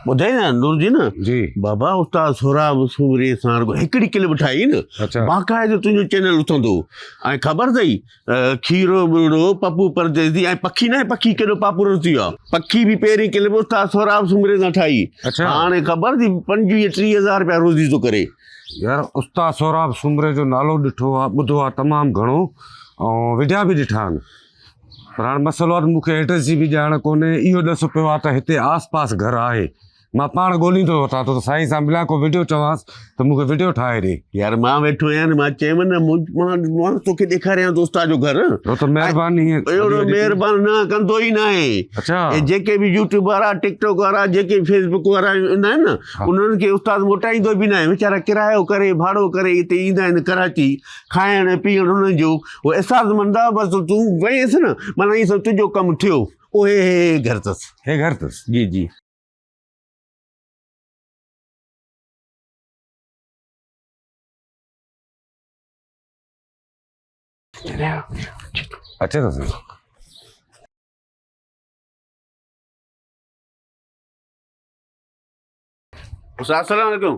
ॿुधाई न नूरजी न जी बाबा उस्ताद सोराब सूमरे सां हिकिड़ी क्लिप ठाही न अच्छा बाक़ाइदो तुंहिंजो चैनल उथंदो ऐं ख़बर अथई खीरो ॿुड़ो पप्पू परदेसी ऐं पखी न पखी केॾो पापुलर थी वियो आहे पखी बि पहिरीं क्लिप उस्ताद सोराब सूमरे सां ठाही अच्छा हाणे ख़बर थी 25-30 हज़ार रुपया रोज़ी थो करे यार उस्ताद सोराब सूमरे जो नालो ॾिठो आहे ॿुधो आहे तमामु घणो ऐं विडिया बि ॾिठा आहिनि पर हाणे मसइलो आहे मूंखे एड्रेस जी बि ॼाण कोन्हे इहो ॾस पियो आहे त हिते आस पास घर आहे मां पाण ॻोल्हींदो वठां थो त साईं सां मिलिया को वीडियो चवांसि त मूंखे वीडियो ठाहे ॾे यार मां वेठो आहियां न मां चयमि न मां तोखे ॾेखारियां थो उस्ताद जो घर हो त महिरबानी अहिड़ो महिरबानी न कंदो ई न आहे अच्छा जेके बि यूट्यूब वारा टिकटॉक वारा जेके फेसबुक वारा ईंदा आहिनि न उन्हनि खे उस्ताद मोटाईंदो बि न आहे वीचारा किरायो करे भाड़ो करे हिते ईंदा आहिनि कराची खाइण पीअण उन्हनि जो उहो अहसासमंद आहे बसि तूं वईसि न माना हीअ सभु तुंहिंजो कमु थियो उहे घर अथसि हे घर अथसि जी जी अचे थो साईं उस्ताद अस्सलाम वालेकुम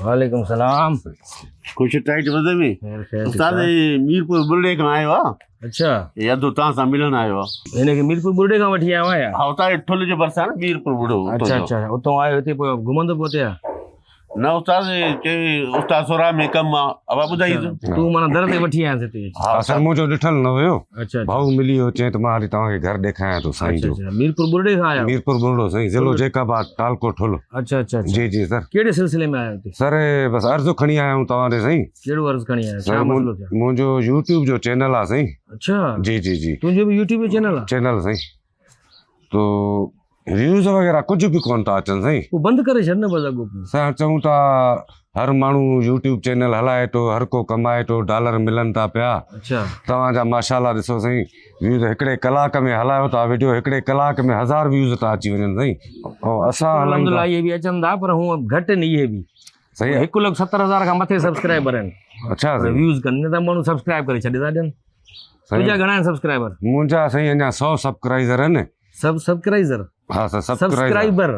वालेकुम सलाम कुछ टाइट वधे में उस्ताद मीरपुर बुर्डे खां आयो आहे अच्छा यादो तव्हां सां मिलण आयो आहे हिनखे मीरपुर बुर्डे खां वठी आयो आहियां हा उतां ठुल जे भरिसां न मीरपुर बुर्डो अच्छा अच्छा उतां आयो हिते पोइ घुमंदो पोइ हिते न उस्ताद उस्ताद सोराब में कमु आहे अब ॿुधाई तूं माना दर ते वठी आयांसि हिते असल मुंहिंजो ॾिठल न हुयो अच्छा भाऊ मिली वियो चई त मां हाली तव्हांखे घर ॾेखारियां थो साईं जो मीरपुर बुर्डे खां आया मीरपुर बुर्डो साईं ज़िलो जेकाबाद टालको ठुल अच्छा अच्छा जी जी सर कहिड़े सिलसिले में आया हिते सर बसि अर्ज़ु खणी आया आहियूं तव्हां ॾे साईं कहिड़ो अर्ज़ु खणी आया सर छा मसइलो थियो मुंहिंजो यूट्यूब जो चैनल आहे साईं अच्छा जी जी जी तुंहिंजो बि यूट्यूब जो चैनल आहे चैनल साईं तो व्यूज़ वग़ैरह कुझु बि कोन था अचनि साईं पोइ बंदि करे छॾ न बसि अॻो पोइ असां चऊं था हर माण्हू यूट्यूब चैनल हलाए थो हर को कमाए थो डॉलर मिलनि था पिया अच्छा तव्हांजा माशाल्लाह ॾिसो साईं व्यूज़ हिकिड़े कलाक में हलायो था वीडियो हिकिड़े कलाक में 1000 व्यूज़ था अची वञनि साईं ऐं असां हलायूं था इहे बि अचनि था पर हूअं घटि आहिनि इहे बि सही 1,70,000 खां मथे सब्सक्राइबर आहिनि अच्छा व्यूज़ कनि न त माण्हू सब्सक्राइब करे छॾे था ॾियनि तुंहिंजा घणा आहिनि सब्सक्राइबर मुंहिंजा साईं अञा 100 सब्सक्राइबर आहिनि सब्सक्राइबर हा सर सब्सक्राइबर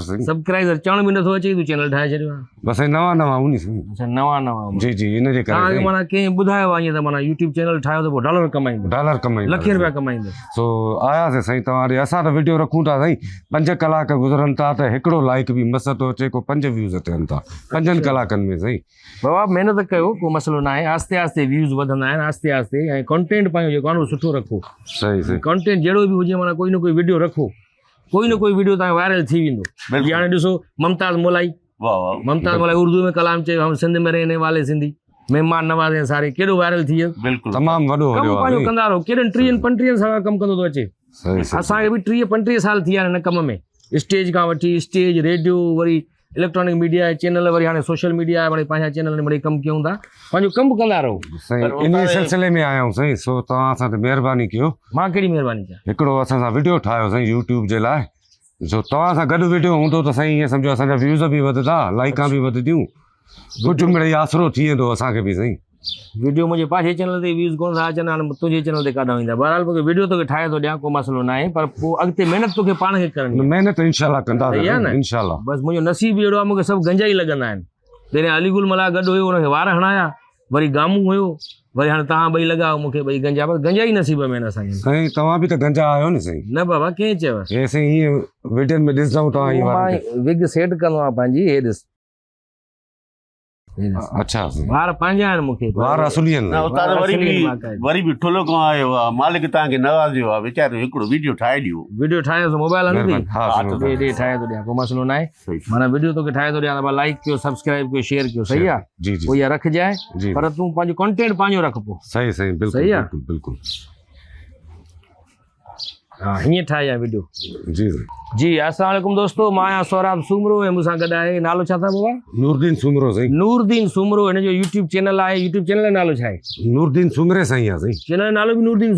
साईं सब्सक्राइबर चवण बि नथो अचे तूं चैनल ठाहे छॾियो आहे बसि नवां उन साईं अच्छा नवां जी जी इन जे तव्हांखे करे माना कंहिं ॿुधायो आहे ईअं त माना यूट्यूब चैनल ठाहियो त पोइ डॉलर कमाईंदो डॉलर कमाईंदा लखे रुपया कमाईंदो सो आयासीं साईं तव्हां ॾे असां त वीडियो रखूं था साईं 5 कलाक गुज़रनि था त हिकिड़ो लाइक बि मस थो अचे को 5 व्यूज़ थियनि था 5 कलाकनि में साईं बाबा महिनत कयो को मसइलो न आहे आस्ते आस्ते व्यूज़ वधंदा आहिनि आस्ते आस्ते ऐं कंटेंट पंहिंजो जेको आहे न सुठो रखो सही कंटेंट जहिड़ो बि हुजे माना कोई न कोई वीडियो रखो कोई न कोई वीडियो तव्हांजो वायरल थी वेंदो जीअं हाणे ॾिसो मुमताज़ मोलाई मुमताज़ मोलाई उर्दू में कलाम चयो हम सिंध में रहने वाले सिंधी महिमान नवाज़े सारे केॾो वायरल थी वियो तमामु वॾो कमु पंहिंजो कंदा रहो केॾनि 30-35 साल कमु कंदो थो अचे सही असांखे बि 30-35 साल थी विया आहिनि हिन कम में स्टेज खां वठी स्टेज रेडियो वरी इलेक्ट्रॉनिक मीडिया चैनल वरी हाणे सोशल मीडिया वरी पंहिंजा चैनल में वरी कमु कयूं था पंहिंजो कमु कंदा रहो साईं इन सिलसिले में आया आहियूं साईं सो तव्हां असां ते महिरबानी कयो मां कहिड़ी महिरबानी कयां हिकिड़ो असां सां वीडियो ठाहियो साईं यूट्यूब जे लाइ जो तव्हां सां गॾु वीडियो हूंदो त साईं ईअं सम्झो असांजा व्यूज़ बि वधंदा लाइकां बि वधंदियूं कुझु मिड़ेई आसरो थी वेंदो असांखे बि साईं वीडियो मुंहिंजे पंहिंजे चैनल ते व्यूज़ कोन था अचनि हाणे तुंहिंजे चैनल ते काॾा ईंदा बहरहाल मूंखे वीडियो तोखे ठाहे थो ॾियां को मसइलो न आहे पर पोइ अॻिते महिनत तोखे पाण खे करणी महिनत इंशाल्लाह कंदा सही आहे न इंशाल्लाह बसि मुंहिंजो नसीब अहिड़ो आहे मूंखे सभु गंजा ई लॻंदा आहिनि पहिरियों अलीगुल मला गॾु हुयो हुनखे वार हणाया वरी गामू हुयो वरी हाणे तव्हां ॿई लॻाओ मूंखे ॿई गंजा बसि गंजा ई नसीब में आहिनि असांखे साईं तव्हां बि त गंजा आहियो न साईं न बाबा कंहिं चयो हे साईं हीअं वीडियोनि में ॾिसंदव तव्हां मां विग सेट कंदो आहियां पंहिंजी हे ॾिस अच्छा वार पंहिंजा आहिनि मूंखे वार असुली आहिनि वरी बि ठुलो खां आयो आहे मालिक तव्हांखे नवाज़ियो आहे वीचारो हिकिड़ो वीडियो ठाहे ॾियो वीडियो ठाहे मोबाइल हलंदी हाँ ठाहे थो ॾियां को मसइलो न आहे माना वीडियो तोखे ठाहे थो ॾियां लाइक कयो सब्सक्राइब कयो शेयर कयो सही आहे जी जी पोइ इहा रखजांइ पर तूं पंहिंजो कंटेंट पंहिंजो रख पोइ सही सही बिल्कुलु सही आहे बिल्कुलु हाँ हीअं ठाहे वीडियो जी जी अस्सलाम वालेकुम दोस्तों मां आहियां सोराब सूमरो ऐं मूंसां गॾु आहे नालो छा अथव बाबा नूरदीन सूमरो साईं नूरदीन सूमरो हिन जो यूट्यूब चैनल आहे यूट्यूब चैनल जो नालो छा आहे नूरदीन सूमरे साईं आहे साईं चैनल जो नालो बि नूरदीन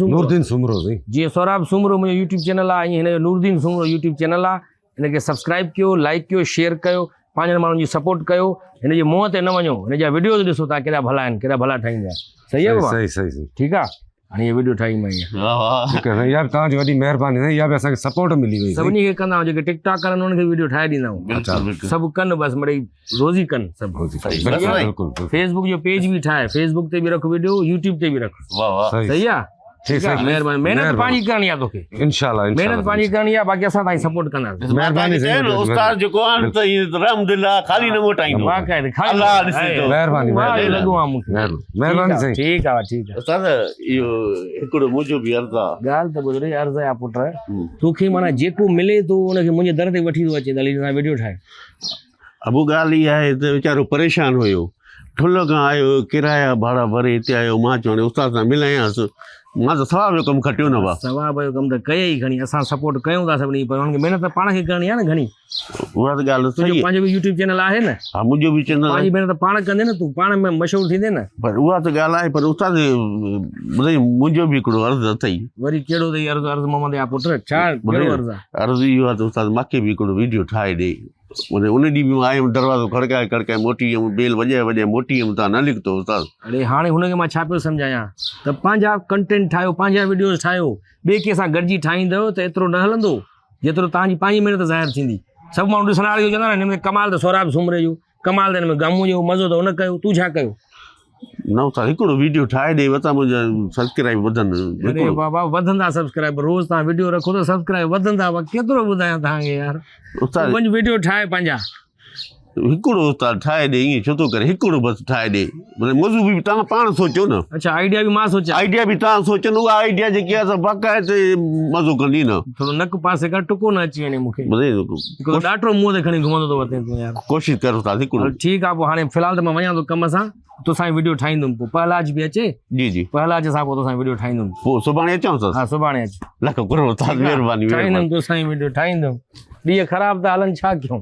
सूमरो साईं जीअं सोराब सूमरो मुंहिंजो यूट्यूब चैनल आहे ईअं हिन जो नूरदीन सूमरो यूट्यूब चैनल आहे हिनखे सब्सक्राइब कयो लाइक कयो शेयर कयो पंहिंजनि माण्हुनि जी सपोर्ट कयो हिन जे मुंहं ते न वञो हिन जा वीडियोज़ ॾिसो तव्हां केॾा भला आहिनि केॾा भला ठाहींदा सही आहे बाबा सही ठीकु आहे हाणे इहा वीडियो ठाही मां इहा वाह वाह ठीकु आहे इहा बि तव्हांजी वॾी महिरबानी साईं इहा बि असांखे सपोर्ट मिली वई साईं। सभिनी खे कंदा आहियूं जेके टिकटॉक करनि उन्हनि खे वीडियो ठाहे ॾींदा आहियूं बिल्कुलु बिल्कुलु सभु कनि बसि मिड़ई रोज़ी कनि सभु बिल्कुलु बिल्कुलु फेसबुक जो पेज बि ठाहे फेसबुक ते बि रख वीडियो यूट्यूब ते बि रख वाह वाह सही आहे ठीकु आहे महिरबानी महिनत पंहिंजी करणी आहे तोखे इंशाल्लाह महिनत पंहिंजी करणी आहे बाक़ी असां तव्हांजी सपोर्ट कंदासीं महिरबानी साईं उस्ताद जेको आहे त रहमदिल्ला ख़ाली न मोटाईंदो बाक़ाइदे अल्लाह ॾिसे थो। महिरबानी वाह, लॻो आहे मूंखे महिरबानी साईं। ठीकु आहे ठीकु उस्ताद इहो हिकिड़ो मुंहिंजो बि अर्ज़ु आहे आहे ॻाल्हि त ॿुध रे अर्ज़ु आहे पुट तोखे माना जेको मिले थो उनखे मुंहिंजे दर ते वठी थो अचे दली सां वीडियो ठाहे अबू ॻाल्हि इहा आहे त वीचारो परेशान हुयो ठुल खां आयो किराया भाड़ा भरे हिते आयो मां चवण उस्ताद सां मिलायांसि मां त सवाब जो कमु खटियो न बा सवाब जो कमु त कई ई खणी असां सपोर्ट कयूं था सभिनी पर हुननि खे महिनत पाण खे करणी आहे न घणी उहा त ॻाल्हि तुंहिंजो सही आहे पंहिंजो बि यूट्यूब चैनल आहे न हा मुंहिंजो बि चैनल पंहिंजी महिनत पाण कंदे न तूं पाण में मशहूरु थींदे न पर उहा त ॻाल्हि आहे पर उस्ताद ॿुधाई मुंहिंजो बि हिकिड़ो अर्ज़ु अथई वरी कहिड़ो अथई अर्ज़ु मोहम्मद या पुट छा कहिड़ो अर्ज़ु आहे अर्ज़ु इहो आहे त उस्ताद मूंखे बि हिकिड़ो वीडियो ठाहे ॾे उन ॾींहुं बि मां आयुमि दरवाज़ो खड़काए खड़काए मोटी वियुमि बेल वॼाए मोटी वियुमि तव्हां न लिखतो उस्ताद अड़े हाणे हुनखे मां छा पियो सम्झायां त पंहिंजा कंटेंट ठाहियो पंहिंजा वीडियोस ठाहियो ॿिए कंहिंसां गॾिजी ठाहींदव त एतिरो न हलंदो जेतिरो तव्हांजी पंहिंजी महिनत ज़ाहिर थींदी सभु माण्हू ॾिसण वारा चवंदा न हिन में कमाल त सौराब सूमरे जो कमाल त हिन में गमू जो मज़ो त हुन कयो तूं छा कयो न उस्ताद हिकिड़ो वीडियो ठाहे ॾे वता मुंहिंजा सब्सक्राइब वधनि अरे बाबा वधंदा सब्सक्राइब रोज़ तव्हां वीडियो रखो त सब्सक्राइब वधंदा केतिरो ॿुधायां तव्हांखे यार उस्ताद वञ वीडियो ठाहे पंहिंजा हिकिड़ो उस्ताद ठाहे ॾे ईअं छो थो करे हिकिड़ो बसि ठाहे ॾे मतिलबु मौज़ू बि तव्हां पाण सोचियो न अच्छा आइडिया बि मां सोचियां आइडिया बि तव्हां सोचनि उहा आइडिया जेकी आहे बाक़ाइदे मज़ो कंदी न थोरो नक पासे कर टुको न अची वञे मूंखे हिकिड़ो ॾाढो मुंहं ते खणी घुमंदो थो वते तूं यार कोशिशि कर उस्ताद हिकिड़ो हल ठीकु आहे पोइ हाणे फ़िलहालु त मां वञा थो कम सां तोसां वीडियो ठाहींदुमि पोइ पहलाज बि अचे जी जी पहलाज सां पोइ तोसां वीडियो ठाहींदुमि पोइ सुभाणे अचां सर हा सुभाणे अच लख करोड़ उस्ताद महिरबानी ठाहींदुमि तोसां वीडियो ठाहींदुमि ॾींहं ख़राबु था हलनि छा कयूं